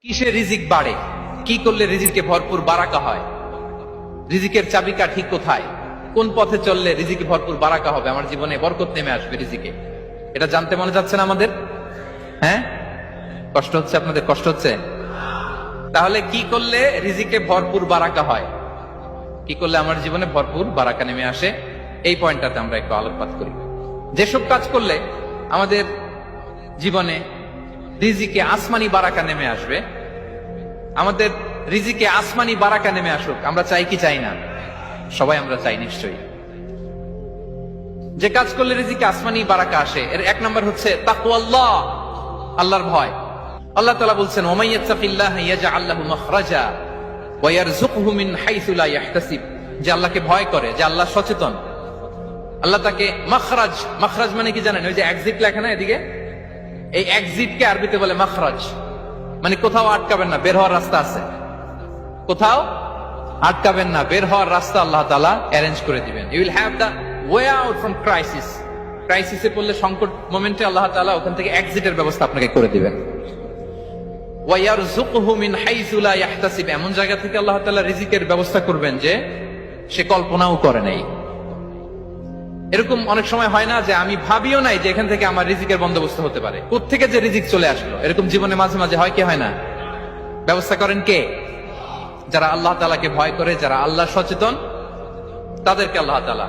কিসে রিজিক বাড়ে, কি করলে রিজিকে ভরপুর বারাকা হয়, রিজিকের চাবিকা ঠিক কোথায়, কোন পথে চললে রিজিকে ভরপুর বারাকা হবে, আমার জীবনে বরকত নেমে আসবে রিজিকে, এটা জানতে মনে যাচ্ছে না আমাদের? হ্যাঁ, কষ্ট হচ্ছে আপনাদের? কষ্ট হচ্ছে? তাহলে কি করলে রিজিকে ভরপুর বারাকা হয়, কি করলে আমার জীবনে ভরপুর বারাকা নেমে আসে, এই পয়েন্টটাতে আমরা একটু আলোকপাত করি। যেসব কাজ করলে আমাদের জীবনে রিজিকে আসমানি বারাকা নেমে আসবে, আমাদের রিজিকে আসমানি বারাকা নেমে আসুক, আমরা চাই কি চাই না? সবাই আমরা চাই নিশ্চয়ই। যে কাজ করলে রিজিকে আসমানি বারাকা আসে, এর এক নম্বর হচ্ছে তাকওয়াল্লাহ, আল্লাহর ভয়। আল্লাহ তাআলা বলছেন, ওয়া মাইয়াত্তাকিল্লাহা ইয়াজআল লাহু মাখরাজা ওয়া ইয়ারযুকহু মিন হাইসু লা ইয়াহতাসিব। যে আল্লাহকে ভয় করে, যে আল্লাহ সচেতন, আল্লাহ তাকে মাখরাজ, মাখরাজ মানে কি জানেন? ওই যে এক্সিট লেখা না এদিকে, এই এক্সিটকে আরবিতে বলে মাখরাজ, মানে কোথাও আটকাবেন না, বের হওয়ার রাস্তা আছে, কোথাও আটকাবেন না, বের হওয়ার রাস্তা আল্লাহ তাআলা অ্যারেঞ্জ করে দিবেন। You will have the way out from crisis. ক্রাইসিসে পড়লে, সংকট মোমেন্টে আল্লাহ তাআলা ওখান থেকে এক্সিটের ব্যবস্থা আপনাকে করে দিবেন। ওয়া ইয়ারযুকহু মিন হাইসু লা ইয়াহতাসিব, এমন জায়গা থেকে আল্লাহ তাআলা রিজিকের ব্যবস্থা করবেন যে সে কল্পনাও করে নাই। এরকম অনেক সময় হয় না যে আমি ভাবিও নাই যে এখান থেকে আমার রিজিকের বন্দোবস্ত হতে পারে, কোত্থেকে যে রিজিক চলে আসলো, এরকম জীবনে মাঝে মাঝে হয় কি হয় না? ব্যবস্থা করেন কে? যারা আল্লাহ তাআলাকে ভয় করে, যারা আল্লাহ সচেতন, তাদেরকে আল্লাহ তাআলা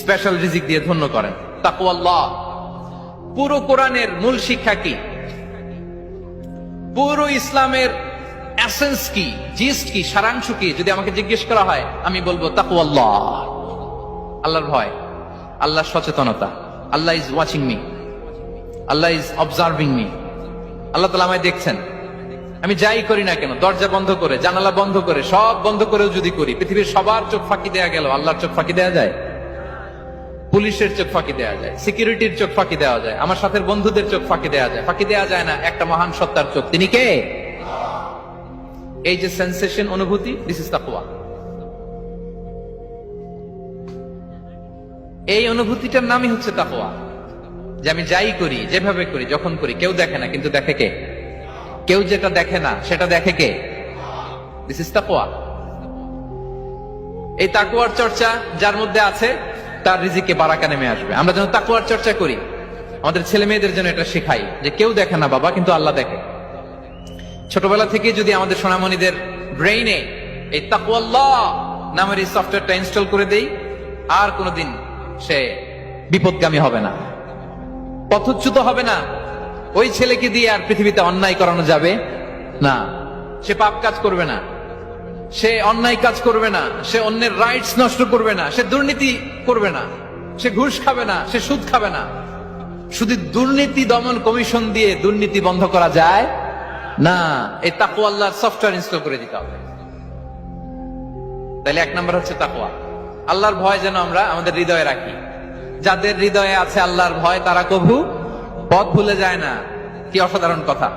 স্পেশাল রিজিক দিয়ে ধন্য করেন। তাকওয়াল্লাহ। পুরো কোরআনের মূল শিক্ষা কি, পুরো ইসলামের এসেন্স কি, জিস্ট কি, সারাংশ কি, যদি আমাকে জিজ্ঞেস করা হয় আমি বলবো তাকওয়াল্লাহ, আল্লাহর ভয়, আল্লাহর সচেতনতা। Allah is watching me, Allah is observing me. Allah তাআলা আমায় দেখছেন, আমি যাই করি না কেন, দরজা বন্ধ করে, জানালা বন্ধ করে, সব বন্ধ করেও যদি করি, পৃথিবীর সবার চোখ ফাঁকি দেয়া গেল, আল্লাহর চোখ ফাঁকি দেয়া যায়? পুলিশের চোখ ফাঁকি দেয়া যায়, সিকিউরিটির চোখ ফাঁকি দেওয়া যায়, আমার সাথে বন্ধুদের চোখ ফাঁকি দেয়া যায়, ফাঁকি দেয়া যায় না একটা মহান সত্তার চোখ। তিনি কে? এই যে সেন্সেশন, অনুভূতি, দিস ইজ তাকওয়া। এই অনুভূতিটার নামই হচ্ছে তাকওয়া, যে আমি যাই করি, যেভাবে করি, যখন করি, কেউ দেখে না, কিন্তু দেখে কে? কেউ যেটা দেখে না সেটা দেখে কে? দিস ইজ তাকওয়া। এই তাকওয়ার চর্চা যার মধ্যে আছে, তার রিজিকে বারাকা নেমে আসবে। আমরা যেন তাকওয়ার চর্চা করি, আমাদের ছেলে মেয়েদের জন্য এটা শেখাই যে কেউ দেখে না বাবা, কিন্তু আল্লাহ দেখে। ছোটবেলা থেকে যদি আমাদের সোনামণিদের ব্রেইনে এই তাকওয়াল্লাহ নামের এই সফটওয়্যারটা ইনস্টল করে দেই, আর কোনোদিন সে বিপদগামী হবে না, পথচ্যুত হবে না। ওই ছেলেকে দিয়ে আর পৃথিবীতে অন্যায় করানো যাবে না, সে পাপ কাজ করবে না, সে অন্যায় কাজ করবে না, সে অন্যের রাইটস নষ্ট করবে না, সে দুর্নীতি করবে না, সে ঘুষ খাবে না, সে সুদ খাবে না। শুধু দুর্নীতি দমন কমিশন দিয়ে দুর্নীতি বন্ধ করা যায় না, এই তাকওয়া আল্লাহর সফটওয়্যার ইনস্টল করে দিতে হবে। তাহলে এক নাম্বার হচ্ছে তাকওয়া। আল্লাহর ভয় যেন আমরা আমাদের হৃদয়ে রাখি। যাদের হৃদয়ে আছে আল্লাহর ভয়, তারা কভু পথ ভুলে যায় না। কি অসাধারণ কথা!